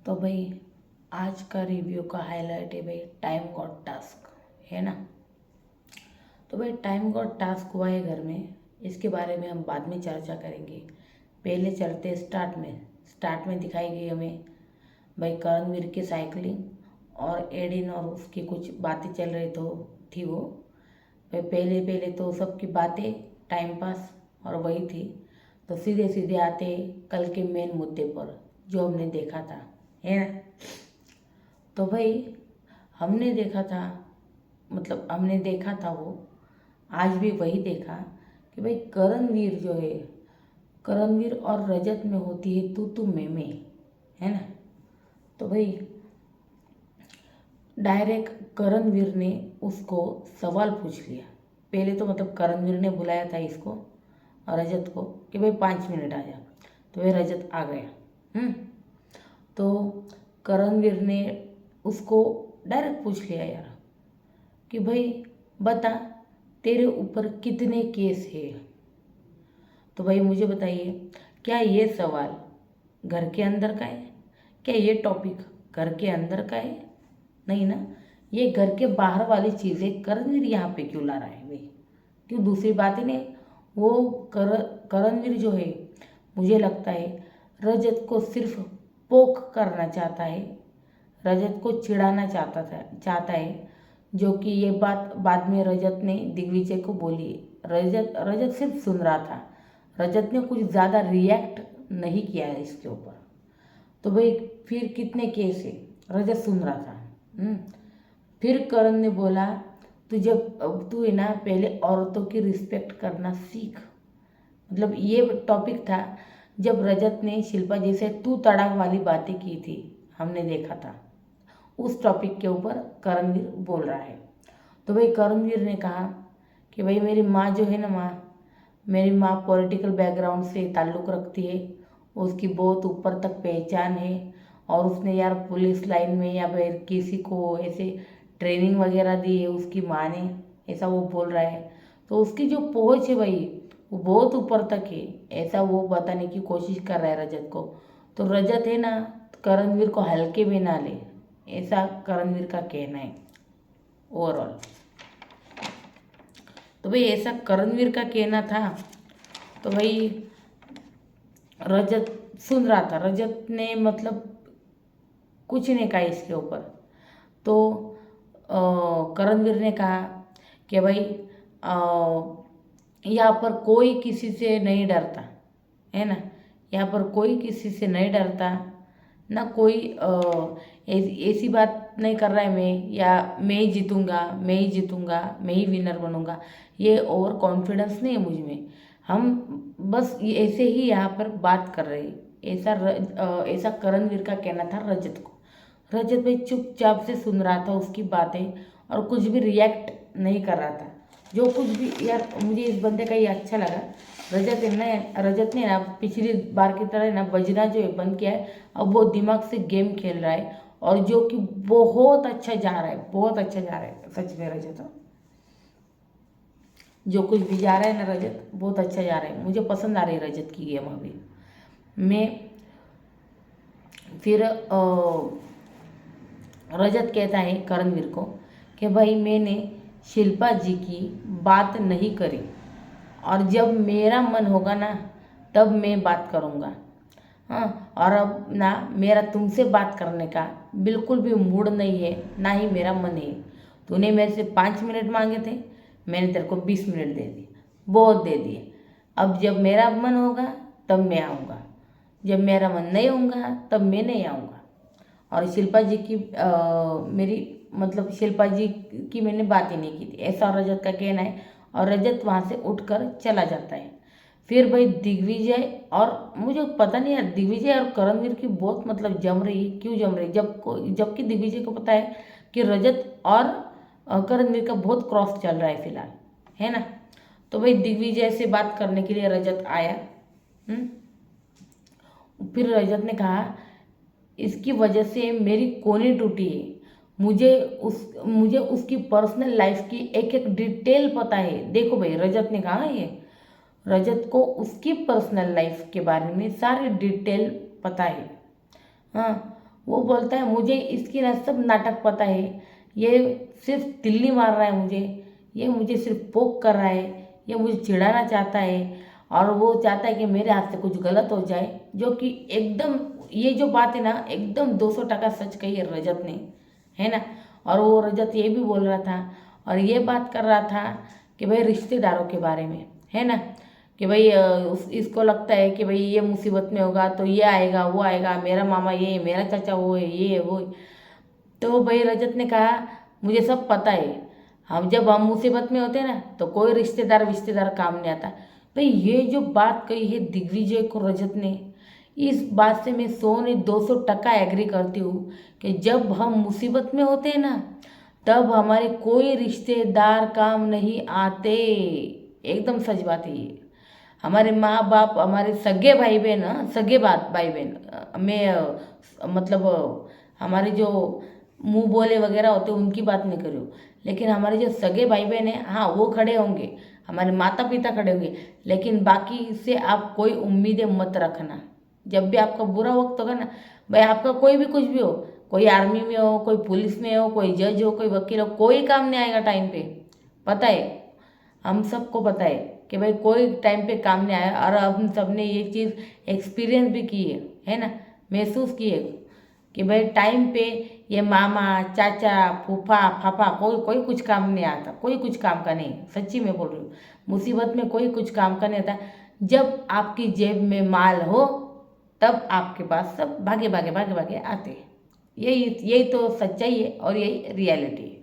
तो भाई आज का रिव्यू का हाईलाइट है भाई टाइम गॉट टास्क, है ना। तो भाई टाइम गॉट टास्क हुआ है घर में, इसके बारे में हम बाद में चर्चा करेंगे। पहले चलते स्टार्ट में दिखाई गई हमें भाई करणवीर की साइकिलिंग और एडिन और उसकी कुछ बातें चल रही थी वो भाई। पहले पहले तो सबकी बातें टाइम पास और वही थी। तो सीधे सीधे आते कल के मेन मुद्दे पर जो हमने देखा था, है ना। तो भाई हमने देखा था, मतलब हमने देखा था वो आज भी वही देखा कि भाई करणवीर जो करणवीर और रजत में होती है तू मैं, है ना। तो भाई डायरेक्ट करणवीर ने उसको सवाल पूछ लिया। पहले तो मतलब करणवीर ने बुलाया था इसको और रजत को कि भाई 5 मिनट आ जा। तो भाई रजत आ गया। तो करणवीर ने उसको डायरेक्ट पूछ लिया यार कि भाई बता तेरे ऊपर कितने केस है। तो भाई मुझे बताइए, क्या ये सवाल घर के अंदर का है? क्या ये टॉपिक घर के अंदर का है? नहीं ना। ये घर के बाहर वाली चीज़ें करणवीर यहाँ पे क्यों ला रहा है भाई? क्यों दूसरी बात ही नहीं। वो करणवीर जो है, मुझे लगता है रजत को सिर्फ पोक करना चाहता है, रजत को चिढ़ाना चाहता है। जो कि ये बात बाद में रजत ने दिग्विजय को बोली। रजत रजत सिर्फ सुन रहा था, रजत ने कुछ ज़्यादा रिएक्ट नहीं किया है इसके ऊपर। तो भाई फिर कितने केस है, रजत सुन रहा था। फिर करण ने बोला तू जब अब तू है ना पहले औरतों की रिस्पेक्ट करना सीख। मतलब ये टॉपिक था जब रजत ने शिल्पा जी से तू तड़ाक वाली बातें की थी, हमने देखा था। उस टॉपिक के ऊपर करणवीर बोल रहा है। तो भाई करणवीर ने कहा कि भाई मेरी माँ जो है ना मेरी माँ पॉलिटिकल बैकग्राउंड से ताल्लुक़ रखती है, उसकी बहुत ऊपर तक पहचान है और उसने यार पुलिस लाइन में या फिर किसी को ऐसे ट्रेनिंग वगैरह दी है उसकी माँ ने, ऐसा वो बोल रहा है। तो उसकी जो पहुँच है भाई वो बहुत ऊपर तक है, ऐसा वो बताने की कोशिश कर रहा है रजत को। तो रजत है ना करणवीर को हल्के में ना ले, ऐसा करणवीर का कहना है ओवरऑल। तो भाई ऐसा करणवीर का कहना था। तो भाई रजत सुन रहा था, रजत ने मतलब कुछ नहीं कहा इसके ऊपर। तो करणवीर ने कहा कि भाई यहाँ पर कोई किसी से नहीं डरता, है ना। यहाँ पर कोई किसी से नहीं डरता, ना कोई ऐसी बात नहीं कर रहा है मैं, या मैं ही जीतूँगा, मैं ही जीतूँगा, मैं ही विनर बनूँगा। ये ओवर कॉन्फिडेंस नहीं है मुझ में। हम बस ये ऐसे ही यहाँ पर बात कर रहे हैं, ऐसा करणवीर का कहना था रजत को। रजत भाई चुपचाप से सुन रहा था उसकी बातें और कुछ भी रिएक्ट नहीं कर रहा था। जो कुछ भी यार मुझे इस बंदे का ये अच्छा लगा, रजत ने ना पिछली बार की तरह ना बजना जो है बंद किया है। अब वो दिमाग से गेम खेल रहा है और जो कि बहुत अच्छा जा रहा है, बहुत अच्छा जा रहा है सच में। रजत जो कुछ भी जा रहा है ना रजत बहुत अच्छा जा रहा है, मुझे पसंद आ रही है रजत की गेम अभी। मैं फिर रजत कहता है करणवीर को कि भाई मैंने शिल्पा जी की बात नहीं करी और जब मेरा मन होगा ना तब मैं बात करूँगा। हाँ, और अब ना मेरा तुमसे बात करने का बिल्कुल भी मूड नहीं है, ना ही मेरा मन है। तूने मेरे से 5 मिनट मांगे थे, मैंने तेरे को 20 मिनट दे दिए, बहुत दे दिए। अब जब मेरा मन होगा तब मैं आऊँगा, जब मेरा मन नहीं होगा तब मैं नहीं आऊँगा। और शिल्पा जी की मेरी मतलब शिल्पा जी की मैंने बात ही नहीं की थी, ऐसा रजत का कहना है। और रजत वहाँ से उठकर चला जाता है। फिर भाई दिग्विजय, और मुझे पता नहीं यार दिग्विजय और करणवीर की बहुत मतलब जम रही है, क्यों जम रही है जबकि दिग्विजय को पता है कि रजत और करणवीर का बहुत क्रॉस चल रहा है फिलहाल, है ना। तो भाई दिग्विजय से बात करने के लिए रजत आया। फिर रजत ने कहा इसकी वजह से मेरी कोनी टूटी है, मुझे उसकी पर्सनल लाइफ की एक एक डिटेल पता है। देखो भाई रजत ने कहा ये रजत को उसकी पर्सनल लाइफ के बारे में सारी डिटेल पता है। हाँ, वो बोलता है मुझे इसकी ना सब नाटक पता है, ये सिर्फ तिल्ली मार रहा है मुझे, ये मुझे सिर्फ पोक कर रहा है, ये मुझे चिढ़ाना चाहता है और वो चाहता है कि मेरे हाथ से कुछ गलत हो जाए। जो कि एकदम, ये जो बात है ना एकदम 200% सच कही है रजत ने, है ना। और वो रजत ये भी बोल रहा था और ये बात कर रहा था कि भाई रिश्तेदारों के बारे में, है ना, कि भाई इसको लगता है कि भाई ये मुसीबत में होगा तो ये आएगा वो आएगा, मेरा मामा ये, मेरा चाचा वो है, ये है वो है। तो भाई रजत ने कहा मुझे सब पता है, हम जब हम मुसीबत में होते हैं ना तो कोई रिश्तेदार काम नहीं आता। भाई ये जो बात कही है दिग्विजय को रजत ने, इस बात से मैं 100 ने 200% एग्री करती हूँ कि जब हम मुसीबत में होते हैं ना तब हमारे कोई रिश्तेदार काम नहीं आते। एकदम सच बात है ये। हमारे माँ बाप, हमारे सगे भाई बहन, सगे बात भाई बहन, मैं मतलब हमारे जो मुंह बोले वगैरह होते उनकी बात नहीं कर रही हूँ, लेकिन हमारे जो सगे भाई बहन हैं हाँ वो खड़े होंगे, हमारे माता पिता खड़े होंगे, लेकिन बाकी से आप कोई उम्मीदें मत रखना। जब भी आपका बुरा वक्त होगा ना, भाई आपका कोई भी कुछ भी हो, कोई आर्मी में हो, कोई पुलिस में हो, कोई जज हो, कोई वकील हो, कोई काम नहीं आएगा टाइम पे। पता है, हम सबको पता है कि भाई कोई टाइम पे काम नहीं आया और हम सब ने ये चीज़ एक्सपीरियंस भी की है ना, महसूस की है कि भाई टाइम पे ये मामा चाचा फूफा फाफा कोई कोई कुछ काम नहीं आता, कोई कुछ काम का नहीं। सच्ची में बोल रही हूँ, मुसीबत में कोई कुछ काम का नहीं आता। जब आपकी जेब में माल हो तब आपके पास सब भागे भागे भागे भागे आते हैं। यही यही तो सच्चाई है और यही रियलिटी है,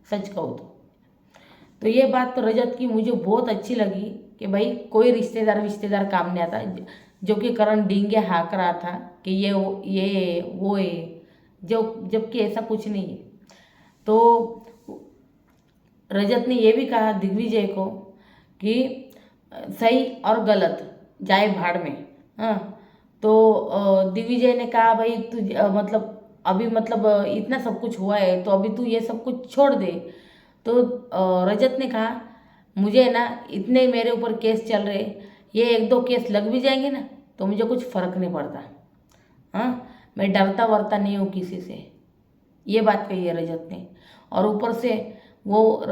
सच कहूँ तो ये बात तो रजत की मुझे बहुत अच्छी लगी कि भाई कोई रिश्तेदार काम नहीं आता। जो कि करण डींगे हाँक रहा था कि ये वो है, जो जबकि ऐसा कुछ नहीं है। तो रजत ने ये भी कहा दिग्विजय को कि सही और गलत जाए भाड़ में। हाँ, तो दिग्विजय ने कहा भाई तू मतलब अभी मतलब इतना सब कुछ हुआ है तो अभी तू ये सब कुछ छोड़ दे। तो रजत ने कहा मुझे ना इतने मेरे ऊपर केस चल रहे, ये 1-2 केस लग भी जाएंगे ना तो मुझे कुछ फ़र्क नहीं पड़ता। हाँ, मैं डरता वरता नहीं हूँ किसी से, ये बात कही है रजत ने। और ऊपर से वो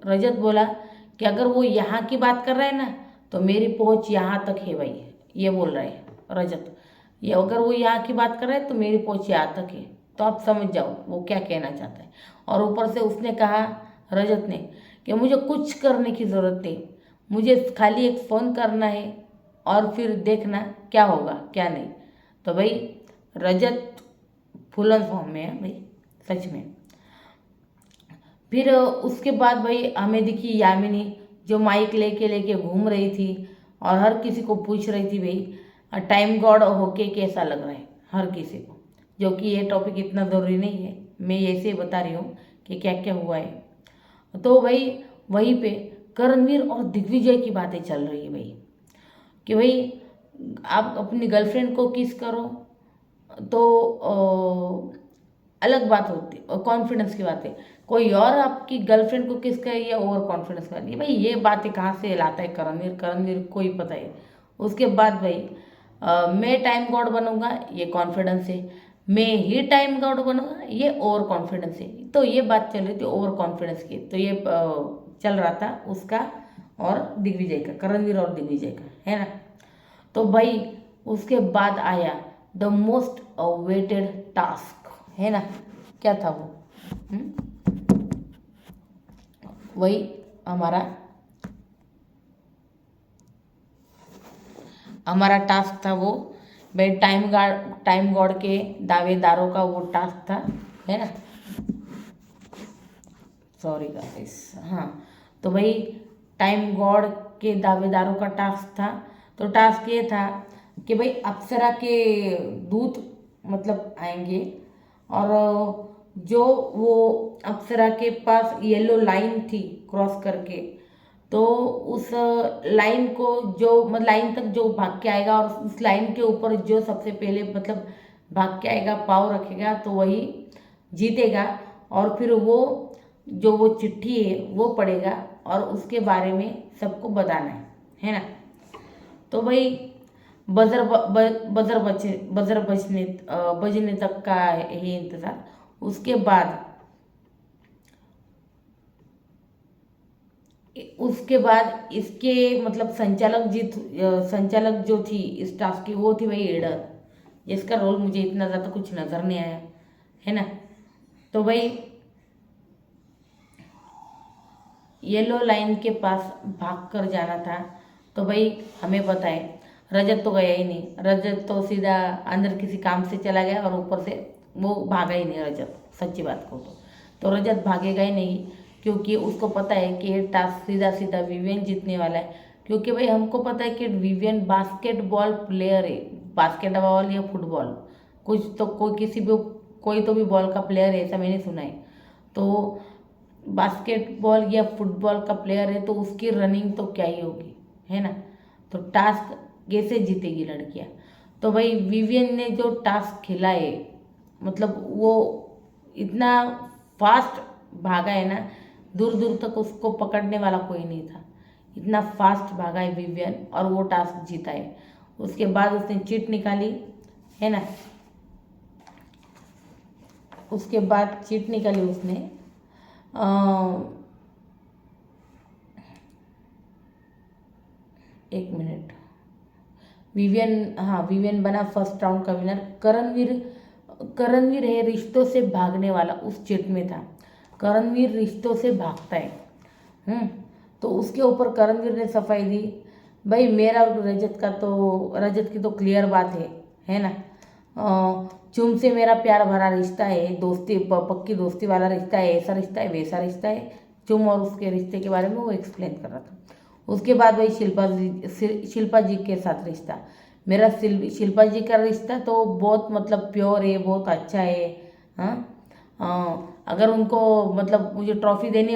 रजत बोला कि अगर वो यहाँ की बात कर रहा है ना तो मेरी पहुँच यहाँ तक है भाई, ये बोल रहा है रजत। ये अगर वो यहाँ की बात कर रहा है तो मेरी पहुँच यहाँ तक है, तो आप समझ जाओ वो क्या कहना चाहता है। और ऊपर से उसने कहा रजत ने कि मुझे कुछ करने की ज़रूरत नहीं, मुझे खाली एक फ़ोन करना है और फिर देखना क्या होगा क्या नहीं। तो भाई रजत फुल ऑन फॉर्म में है भाई, सच में। फिर उसके बाद भाई हमें दिखी यामिनी जो माइक लेके लेके घूम रही थी और हर किसी को पूछ रही थी भाई टाइम गॉड होके कैसा लग रहा है हर किसी को। जो कि ये टॉपिक इतना ज़रूरी नहीं है, मैं ऐसे ही बता रही हूँ कि क्या क्या हुआ है। तो भाई वहीं पे करणवीर और दिग्विजय की बातें चल रही है भाई कि भाई आप अपनी गर्लफ्रेंड को किस करो तो अलग बात होती है, कॉन्फिडेंस की बात है। कोई और आपकी गर्लफ्रेंड को किस करे या ओवर कॉन्फिडेंस का नहीं। भाई ये बातें कहाँ से लाता है करणवीर को ही पता है। उसके बाद भाई मैं टाइम गॉड बनूंगा ये कॉन्फिडेंस है, मैं ही टाइम गॉड बनूंगा ये ओवर कॉन्फिडेंस है। तो ये बात चल रही थी ओवर कॉन्फिडेंस की, तो ये चल रहा था उसका और दिग्विजय का, करणवीर और दिग्विजय का, है ना। तो भाई उसके बाद आया द मोस्ट अवेटेड टास्क, है ना। क्या था वो? वही हमारा टास्क था वो भाई टाइम गॉड के दावेदारों का वो टास्क था, है ना। Sorry guys. हाँ, तो भाई टाइम गॉड के दावेदारों का टास्क था। तो टास्क ये था कि भाई अप्सरा के दूत मतलब आएंगे और जो वो अप्सरा के पास येलो लाइन थी क्रॉस करके, तो उस लाइन को जो मतलब लाइन तक जो भाग के आएगा और उस लाइन के ऊपर जो सबसे पहले मतलब भाग के आएगा पाँव रखेगा तो वही जीतेगा। और फिर वो जो वो चिट्ठी है वो पढ़ेगा और उसके बारे में सबको बताना है ना। तो भाई बजर बजने तक का है इंतज़ार। उसके बाद इसके मतलब संचालक जो थी इस टास्क की वो थी वही एडर, जिसका रोल मुझे इतना ज़्यादा कुछ नज़र नहीं आया, है ना। तो भाई येलो लाइन के पास भाग कर जाना था। तो भाई हमें पता है रजत तो गया ही नहीं, रजत तो सीधा अंदर किसी काम से चला गया और ऊपर से वो भागा ही नहीं रजत, सच्ची बात को तो रजत भागेगा ही नहीं, क्योंकि उसको पता है कि ये टास्क सीधा सीधा विवियन जीतने वाला है। क्योंकि भाई हमको पता है कि विवियन बास्केटबॉल प्लेयर है, बास्केटबॉल या फुटबॉल कुछ तो कोई तो भी बॉल का प्लेयर है, ऐसा मैंने सुना है। तो बास्केटबॉल या फुटबॉल का प्लेयर है तो उसकी रनिंग तो क्या ही होगी, है ना। तो टास्क कैसे जीतेगी लड़कियां। तो भाई विवियन ने जो टास्क खेला है मतलब वो इतना फास्ट भागा है ना, दूर दूर तक उसको पकड़ने वाला कोई नहीं था, इतना फास्ट भागा है विवियन और वो टास्क जीता है। उसके बाद उसने चिट निकाली, है ना, उसके बाद चिट निकाली उसने। एक मिनट, विवियन बना फर्स्ट राउंड का विनर। करणवीर है रिश्तों से भागने वाला, उस चिट में था। करणवीर रिश्तों से भागता है। तो उसके ऊपर करणवीर ने सफाई दी, भाई मेरा और रजत की तो क्लियर बात है ना। चुम से मेरा प्यार भरा रिश्ता है, दोस्ती पक्की दोस्ती वाला रिश्ता है, ऐसा रिश्ता है वैसा रिश्ता है। चुम और उसके रिश्ते के बारे में वो एक्सप्लेन कर रहा था। उसके बाद भाई शिल्पा जी के साथ रिश्ता, मेरा शिल्पा जी का रिश्ता तो बहुत मतलब प्योर है, बहुत अच्छा है। अगर उनको मतलब मुझे ट्रॉफी देनी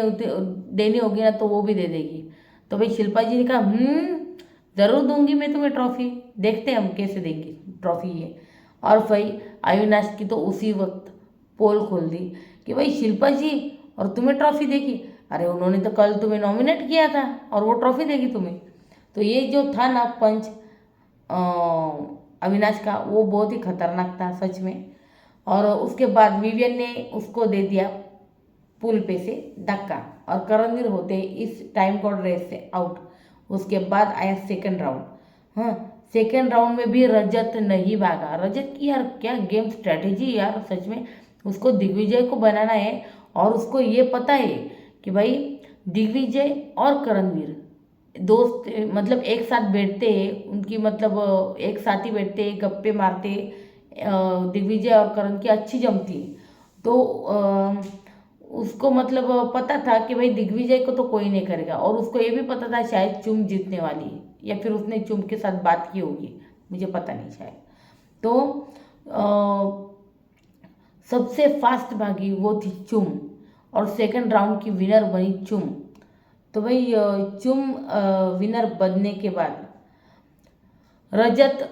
होगी ना तो वो भी दे देगी। तो भाई शिल्पा जी ने कहा ज़रूर दूंगी मैं तुम्हें ट्रॉफी, देखते हैं हम कैसे देंगी ट्रॉफी ये। और भाई अविनाश की तो उसी वक्त पोल खोल दी कि भाई शिल्पा जी और तुम्हें ट्रॉफी देगी, अरे उन्होंने तो कल तुम्हें नॉमिनेट किया था और वो ट्रॉफी देगी तुम्हें। तो ये जो था ना पंच अविनाश का, वो बहुत ही खतरनाक था सच में। और उसके बाद विवियन ने उसको दे दिया पुल पे से धक्का और करणवीर होते इस टाइम कोड रेस से आउट। उसके बाद आया सेकंड राउंड। सेकंड राउंड में भी रजत नहीं भागा। रजत की यार क्या गेम स्ट्रेटेजी यार, सच में उसको दिग्विजय को बनाना है और उसको ये पता है कि भाई दिग्विजय और करणवीर दोस्त मतलब एक साथ बैठते हैं, उनकी मतलब एक साथ ही बैठते हैं, गप्पे मारते, दिग्विजय और करण की अच्छी जमती। तो उसको मतलब पता था कि भाई दिग्विजय को तो कोई नहीं करेगा, और उसको ये भी पता था शायद चुम जीतने वाली है, या फिर उसने चुम के साथ बात की होगी, मुझे पता नहीं शायद। तो सबसे फास्ट भागी वो थी चुम और सेकंड राउंड की विनर बनी चुम। तो भाई चुम विनर बनने के बाद रजत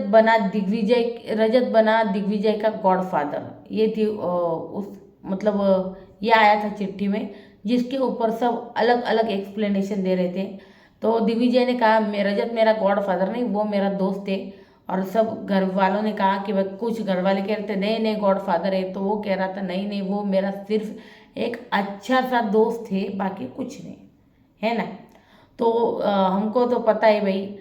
बना दिग्विजय का गॉडफादर। ये थी उस मतलब ये आया था चिट्ठी में, जिसके ऊपर सब अलग अलग एक्सप्लेनेशन दे रहे थे। तो दिग्विजय ने कहा रजत मेरा गॉडफादर नहीं, वो मेरा दोस्त है। और सब घर वालों ने कहा कि भाई, कुछ घर वाले कह रहे थे नहीं नहीं गॉडफादर है, तो वो कह रहा था नहीं नहीं वो मेरा सिर्फ एक अच्छा सा दोस्त है, बाकी कुछ नहीं, है ना। तो हमको तो पता है भाई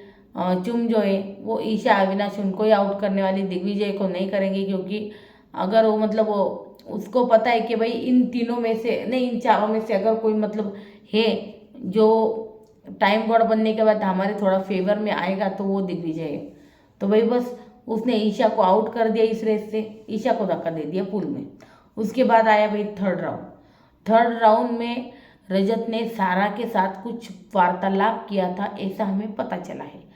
चुम जो है वो ईशा अविनाश उनको ही आउट करने वाली, दिग्विजय को नहीं करेंगे, क्योंकि अगर वो मतलब उसको पता है कि भाई इन तीनों में से नहीं, इन चारों में से अगर कोई मतलब है जो टाइम गॉड बनने के बाद हमारे थोड़ा फेवर में आएगा तो वो दिग्विजय है। तो भाई बस उसने ईशा को आउट कर दिया इस रेस से, ईशा को धक्का दे दिया पुल में। उसके बाद आया भाई थर्ड राउंड में रजत ने सारा के साथ कुछ वार्तालाप किया था, ऐसा हमें पता चला है।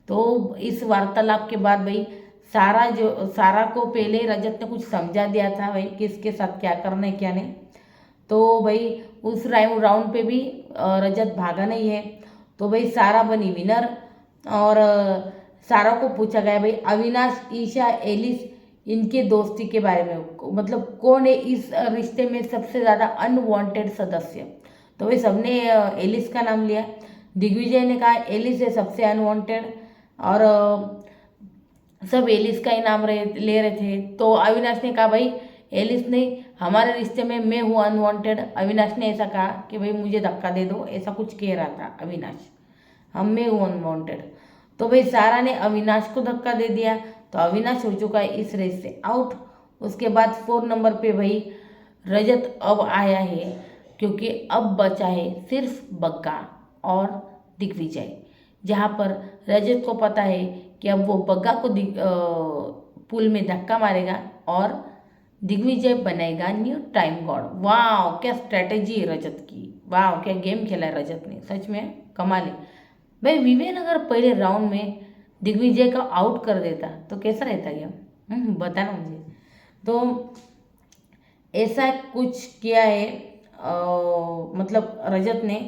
तो इस वार्तालाप के बाद भाई सारा को पहले रजत ने कुछ समझा दिया था भाई किसके साथ क्या करना है क्या नहीं। तो भाई उस राउंड पे भी रजत भागा नहीं है। तो भाई सारा बनी विनर। और सारा को पूछा गया भाई अविनाश, ईशा, एलिस इनके दोस्ती के बारे में, मतलब कौन है इस रिश्ते में सबसे ज़्यादा अनवांटेड सदस्य। तो भाई सबने एलिस का नाम लिया। दिग्विजय ने कहा एलिस है सबसे अनवांटेड, और सब एलिस का ही नाम ले रहे थे। तो अविनाश ने कहा भाई एलिस नहीं, हमारे रिश्ते में मैं हूँ अनवांटेड। अविनाश ने ऐसा कहा कि भाई मुझे धक्का दे दो, ऐसा कुछ कह रहा था अविनाश, हम मैं हूँ अनवांटेड। तो भाई सारा ने अविनाश को धक्का दे दिया, तो अविनाश हो चुका है इस रेस से आउट। उसके बाद 4 नंबर पे भाई रजत अब आया है, क्योंकि अब बचा है सिर्फ बग्गा और दिग्विजय, जहाँ पर रजत को पता है कि अब वो बग्गा को पुल में धक्का मारेगा और दिग्विजय बनेगा न्यू टाइम गॉड। वाह क्या स्ट्रेटेजी है रजत की, वाह क्या गेम खेला है रजत ने, सच में कमाल है। भाई विवेन अगर पहले राउंड में दिग्विजय का आउट कर देता तो कैसा रहता गेम, बताना मुझे। तो ऐसा कुछ किया है मतलब रजत ने।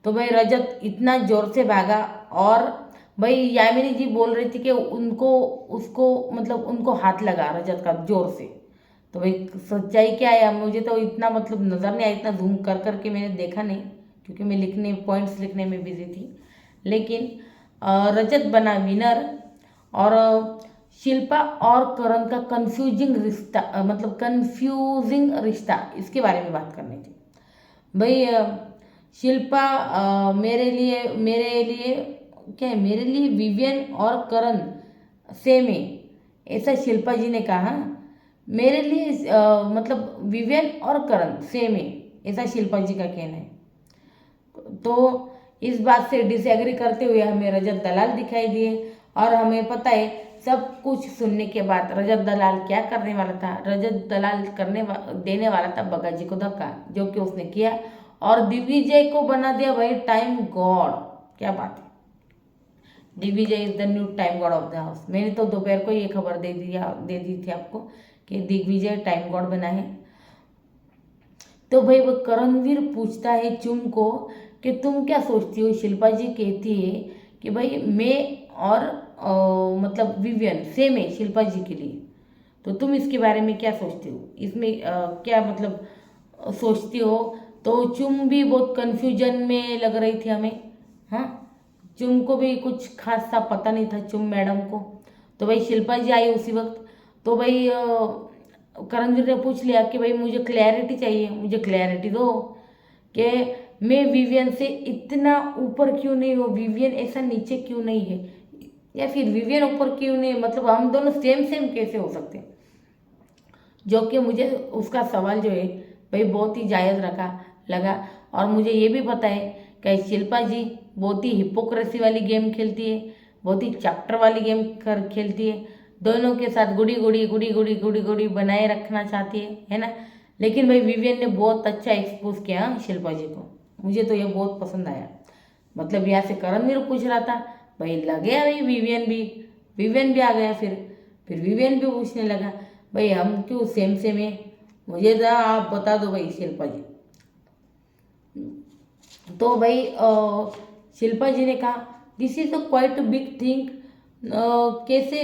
तो भाई रजत इतना ज़ोर से भागा, और भाई यामिनी जी बोल रही थी कि उनको उसको मतलब उनको हाथ लगा रजत का ज़ोर से। तो भाई सच्चाई क्या है मुझे तो इतना मतलब नज़र नहीं आया, इतना जूम कर करके मैंने देखा नहीं, क्योंकि मैं पॉइंट्स लिखने में बिजी थी। लेकिन रजत बना विनर। और शिल्पा और करण का कंफ्यूजिंग रिश्ता, मतलब कंफ्यूजिंग रिश्ता, इसके बारे में बात करनी थी। भाई शिल्पा मेरे लिए क्या है, मेरे लिए विवियन और करण सेम है, ऐसा शिल्पा जी ने कहा। मेरे लिए मतलब विवियन और करण सेम है, ऐसा शिल्पा जी का कहना है। तो इस बात से डिसएग्री करते हुए हमें रजत दलाल दिखाई दिए, और हमें पता है सब कुछ सुनने के बाद रजत दलाल क्या करने वाला था। रजत दलाल देने वाला था बग्गा जी को धक्का, जो कि उसने किया, और दिग्विजय को बना दिया भाई टाइम गॉड। क्या बात है, Digvijay is the new time god of the house. मैंने तो दोपहर को ये खबर दे दी थी आपको कि दिग्विजय टाइम गॉड बना है। तो भाई वो करणवीर पूछता है चुम को कि तुम क्या सोचती हो। शिल्पा जी कहती है कि भाई मैं और मतलब विवियन सेम है शिल्पा जी के लिए, तो तुम इसके बारे में क्या सोचती हो, इसमें क्या मतलब सोचती हो। तो चुम भी बहुत कन्फ्यूजन में लग रही थी हमें। हाँ, चुम को भी कुछ खास सा पता नहीं था, चुम मैडम को। तो भाई शिल्पा जी आई उसी वक्त। तो भाई करणवीर ने पूछ लिया कि भाई मुझे क्लैरिटी चाहिए, मुझे क्लैरिटी दो कि मैं विवियन से इतना ऊपर क्यों नहीं हूँ, विवियन ऐसा नीचे क्यों नहीं है, या फिर विवियन ऊपर क्यों नहीं, मतलब हम दोनों सेम सेम कैसे हो सकते हैं। जो कि मुझे उसका सवाल जो है भाई बहुत ही जायज़ लगा। और मुझे ये भी पता है कि शिल्पा जी बहुत ही हिपोक्रेसी वाली गेम खेलती है, बहुत ही चैप्टर वाली गेम खेलती है, दोनों के साथ गुड़ी बनाए रखना चाहती है ना। लेकिन भाई विवियन ने बहुत अच्छा एक्सपोज किया शिल्पा जी को, मुझे तो ये बहुत पसंद आया। मतलब यहाँ से करणवीर पूछ रहा था, भाई लगे भाई विवियन भी आ गया। फिर विवियन भी पूछने लगा भाई हम क्यों सेम सेम है, मुझे तो आप बता दो भाई शिल्पा जी। तो भाई शिल्पा जी ने कहा this is a quite big thing. कैसे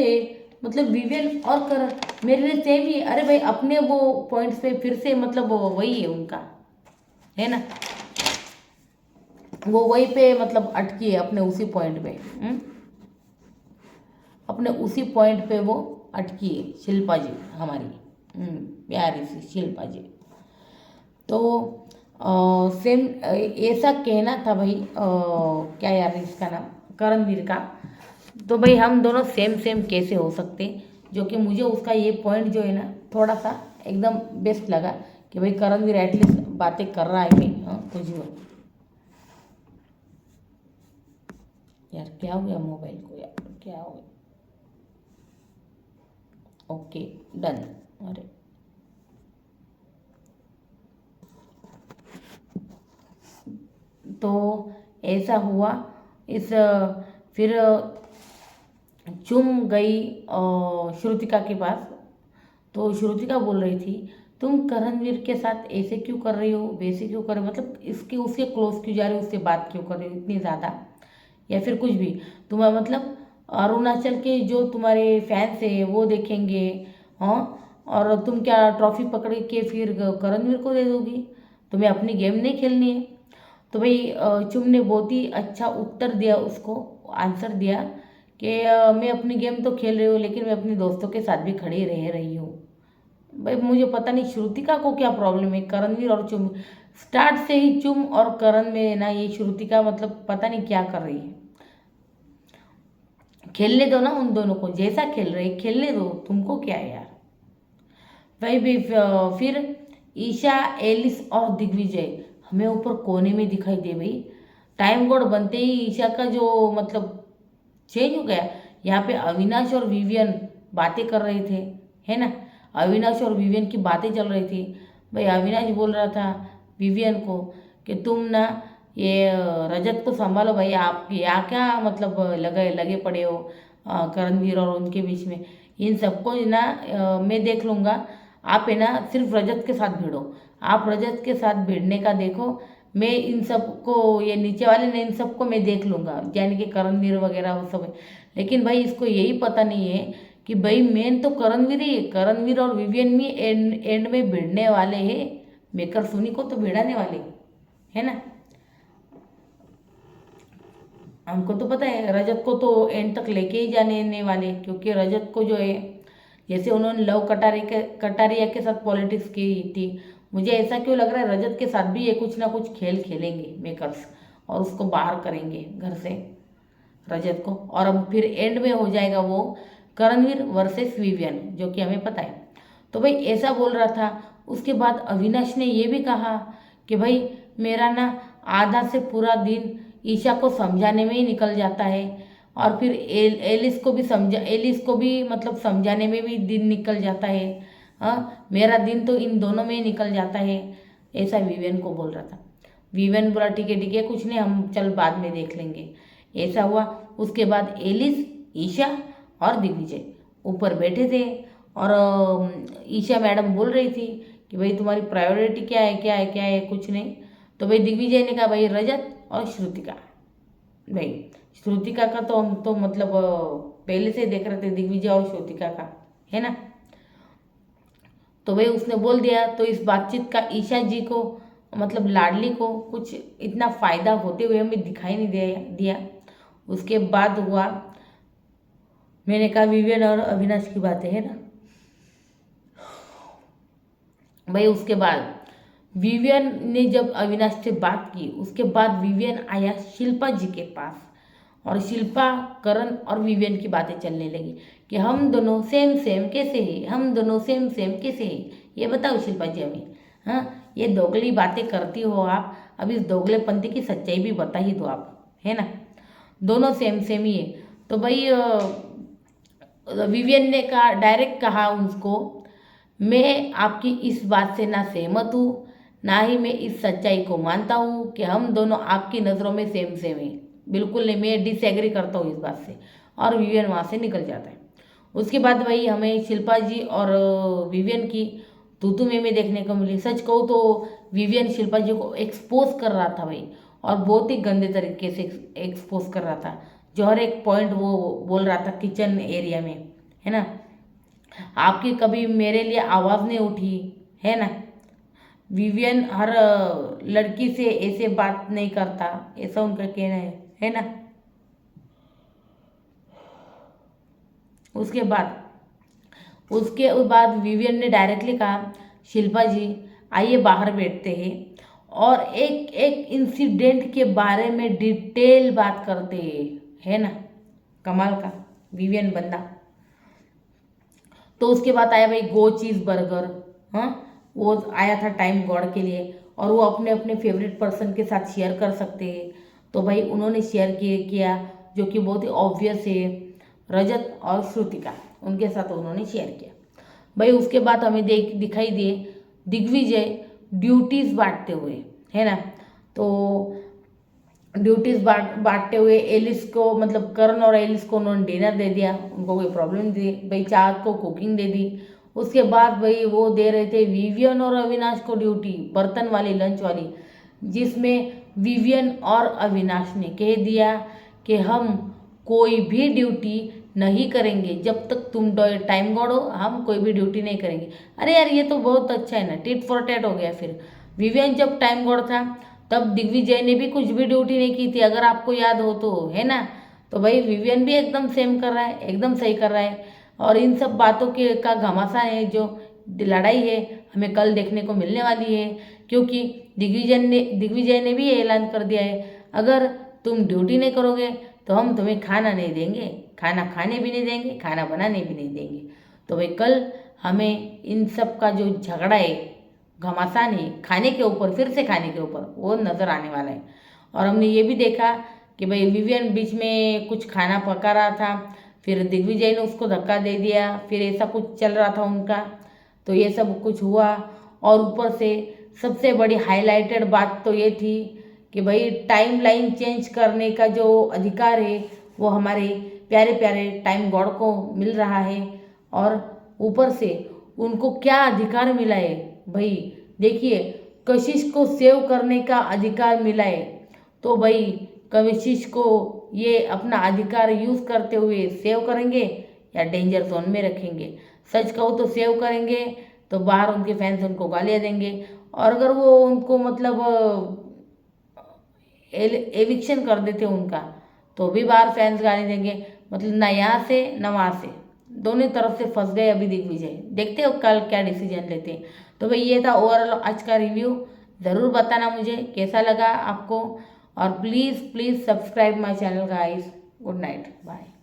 मतलब विवियन और करण मेरे लिए सेम ही है। अरे भाई अपने वो पॉइंट्स पे फिर से मतलब वो वही है उनका, है ना, वो वही पे मतलब अटकी है अपने उसी पॉइंट पे। अपने उसी पॉइंट पे वो अटकी है शिल्पा जी हमारी, प्यारी सी शिल्पा जी। तो सेम ऐसा कहना था भाई क्या यार इसका नाम, करणवीर का। तो भाई हम दोनों सेम सेम कैसे हो सकते, जो कि मुझे उसका ये पॉइंट जो है ना थोड़ा सा एकदम बेस्ट लगा कि भाई करणवीर एटलीस्ट बातें कर रहा है भाई। कुछ भी यार, क्या हो गया मोबाइल को यार, क्या हो गया। Okay done. अरे तो ऐसा हुआ। इस फिर चुम गई श्रुतिका के पास। तो श्रुतिका बोल रही थी तुम करणवीर के साथ ऐसे क्यों कर रही हो, वैसे क्यों कर रही हो, मतलब इसके उसके क्लोज क्यों जा रही हो, उससे बात क्यों कर रही हो इतनी ज़्यादा, या फिर कुछ भी। तुम्हारा मतलब अरुणाचल के जो तुम्हारे फैंस है वो देखेंगे। हाँ, और तुम क्या ट्रॉफी पकड़ के फिर करणवीर को दे दोगी, तुम्हें अपनी गेम नहीं खेलनी है। तो भाई चुम ने बहुत ही अच्छा उत्तर दिया, उसको आंसर दिया कि मैं अपनी गेम तो खेल रही हूँ लेकिन मैं अपने दोस्तों के साथ भी खड़ी रह रही हूँ। भाई मुझे पता नहीं श्रुतिका को क्या प्रॉब्लम है, करणवीर और चुम स्टार्ट से ही चुम और करण में ना ये श्रुतिका मतलब पता नहीं क्या कर रही है। खेलने दो ना उन दोनों को, जैसा खेल रहे खेलने दो, तुमको क्या है यार। भाई भी फिर ईशा, एलिस और दिग्विजय हमें ऊपर कोने में दिखाई दे भाई। टाइम कोड बनते ही ईशा का जो मतलब चेंज हो गया। यहाँ पे अविनाश और विवियन बातें कर रहे थे, है ना। अविनाश और विवियन की बातें चल रही थी। भाई अविनाश बोल रहा था विवियन को कि तुम ना ये रजत को संभालो भाई, आप यहाँ क्या मतलब लगे लगे पड़े हो करणवीर और उनके बीच में। इन सबको ना मैं देख लूँगा, आप है ना सिर्फ रजत के साथ भिड़ो, आप रजत के साथ भिड़ने का देखो। मैं इन सबको, ये नीचे वाले ने इन सबको मैं देख लूँगा, यानी कि करणवीर वगैरह वो सब है। लेकिन भाई इसको यही पता नहीं है कि भाई मेन तो करणवीर ही है, करणवीर और विवियन भी एंड में भिड़ने वाले हैं, मेकर सुनी को तो भिड़ाने वाले है ना। हमको तो पता है रजत को तो एंड तक लेके ही जाने वाले, क्योंकि रजत को जो है जैसे उन्होंने लव कटारिया के साथ पॉलिटिक्स की थी, मुझे ऐसा क्यों लग रहा है रजत के साथ भी ये कुछ ना कुछ खेल खेलेंगे मेकर्स और उसको बाहर करेंगे घर से रजत को, और अब फिर एंड में हो जाएगा वो करणवीर वर्सेस विवियन, जो कि हमें पता है। तो भाई ऐसा बोल रहा था। उसके बाद अविनाश ने ये भी कहा कि भाई मेरा ना आधा से पूरा दिन ईशा को समझाने में ही निकल जाता है, और फिर एलिस को भी मतलब समझाने में भी दिन निकल जाता है। हाँ, मेरा दिन तो इन दोनों में ही निकल जाता है, ऐसा विवियन को बोल रहा था। विवियन बोला ठीक है कुछ नहीं, हम चल बाद में देख लेंगे। ऐसा हुआ। उसके बाद एलिस, ईशा और दिग्विजय ऊपर बैठे थे, और ईशा मैडम बोल रही थी कि भाई तुम्हारी प्रायोरिटी क्या है, क्या है क्या है, कुछ नहीं। तो भाई दिग्विजय ने कहा भाई रजत और श्रुतिका। भाई श्रुतिका का तो हम तो मतलब पहले से देख रहे थे, दिग्विजय और श्रुतिका का, है ना। तो भाई उसने बोल दिया, तो इस बातचीत का ईशा जी को मतलब लाडली को कुछ इतना फायदा होते हुए हमें दिखाई नहीं दिया। उसके बाद हुआ, मैंने कहा विवियन और अविनाश की बातें, है ना भाई। उसके बाद विवियन ने जब अविनाश से बात की, उसके बाद विवियन आया शिल्पा जी के पास, और शिल्पा, करण और विवियन की बातें चलने लगी कि हम दोनों सेम सेम कैसे हैं, हम दोनों सेम सेम कैसे हैं, ये बताओ शिल्पा जी हमें। हाँ, ये दोगली बातें करती हो आप, अब इस दोगलेपंथी की सच्चाई भी बता ही दो आप, है ना। दोनों सेम सेम ही है। तो भाई विवियन ने कहा, डायरेक्ट कहा उसको, मैं आपकी इस बात से ना सहमत हूँ, ना ही मैं इस सच्चाई को मानता हूँ कि हम दोनों आपकी नज़रों में सेम सेम हैं। बिल्कुल नहीं, मैं डिसएग्री करता हूँ इस बात से। और विवियन वहाँ से निकल जाता है। उसके बाद भाई हमें शिल्पा जी और विवियन की तू में देखने को मिली। सच कहूँ तो विवियन शिल्पा जी को एक्सपोज कर रहा था भाई, और बहुत ही गंदे तरीके से एक्सपोज कर रहा था, जो हर एक पॉइंट वो बोल रहा था किचन एरिया में, है ना। आपकी कभी मेरे लिए आवाज़ नहीं उठी, है ना। विवियन हर लड़की से ऐसे बात नहीं करता, ऐसा उनका कहना है ना। उसके बाद विवियन ने डायरेक्टली कहा, शिल्पा जी आइए बाहर बैठते हैं और एक एक इंसिडेंट के बारे में डिटेल बात करते हैं, है ना। कमाल का विवियन बंदा। तो उसके बाद आया भाई गो चीज़ बर्गर। हाँ, वो आया था टाइम गॉड के लिए, और वो अपने अपने फेवरेट पर्सन के साथ शेयर कर सकते हैं। तो भाई उन्होंने शेयर किया, जो कि बहुत ही ऑब्वियस है, रजत और श्रुतिका, उनके साथ उन्होंने शेयर किया। भाई उसके बाद हमें दिखाई दिए दिग्विजय ड्यूटीज़ बांटते हुए, है ना। तो ड्यूटीज़ बांटते हुए एलिस को मतलब करण और एलिस को उन्होंने डिनर दे दिया, उनको कोई प्रॉब्लम नहीं दी भाई। चार को कुकिंग दे दी। उसके बाद भाई वो दे रहे थे विवियन और अविनाश को ड्यूटी, बर्तन वाली, लंच वाली, जिसमें विवियन और अविनाश ने कह दिया कि हम कोई भी ड्यूटी नहीं करेंगे जब तक तुम टाइम गॉड हो, हम कोई भी ड्यूटी नहीं करेंगे। अरे यार ये तो बहुत अच्छा है ना, टिट फॉर टैट हो गया। फिर विवियन जब टाइम गॉड था तब दिग्विजय ने भी कुछ भी ड्यूटी नहीं की थी, अगर आपको याद हो तो, है ना। तो भाई विवियन भी एकदम सेम कर रहा है, एकदम सही कर रहा है। और इन सब बातों के का घमासान है, जो लड़ाई है हमें कल देखने को मिलने वाली है, क्योंकि दिग्विजय ने भी ये ऐलान कर दिया है, अगर तुम ड्यूटी नहीं करोगे तो हम तुम्हें खाना नहीं देंगे, खाना खाने भी नहीं देंगे, खाना बनाने भी नहीं देंगे। तो भाई कल हमें इन सब का जो झगड़ा है, घमासान है खाने के ऊपर, फिर से खाने के ऊपर, वो नज़र आने वाला है। और हमने ये भी देखा कि भाई विवियन बीच में कुछ खाना पका रहा था, फिर दिग्विजय ने उसको धक्का दे दिया, फिर ऐसा कुछ चल रहा था उनका, तो ये सब कुछ हुआ। और ऊपर से सबसे बड़ी हाईलाइटेड बात तो ये थी कि भाई टाइम लाइन चेंज करने का जो अधिकार है वो हमारे प्यारे प्यारे टाइम गॉड को मिल रहा है। और ऊपर से उनको क्या अधिकार मिला है भाई, देखिए कशिश को सेव करने का अधिकार मिला है। तो भाई कशिश को ये अपना अधिकार यूज़ करते हुए सेव करेंगे या डेंजर जोन में रखेंगे। सच कहूँ तो सेव करेंगे तो बाहर उनके फैंस उनको गालियाँ देंगे, और अगर वो उनको मतलब एविक्शन कर देते उनका, तो भी बाहर फैंस गाली देंगे। मतलब ना यहाँ से ना वहाँ से, दोनों तरफ से फंस गए अभी दिग्विजय। देखते हो कल क्या डिसीजन लेते हैं। तो भाई ये था ओवरऑल आज का रिव्यू। ज़रूर बताना मुझे कैसा लगा आपको, और please please subscribe my channel guys. Good night, bye.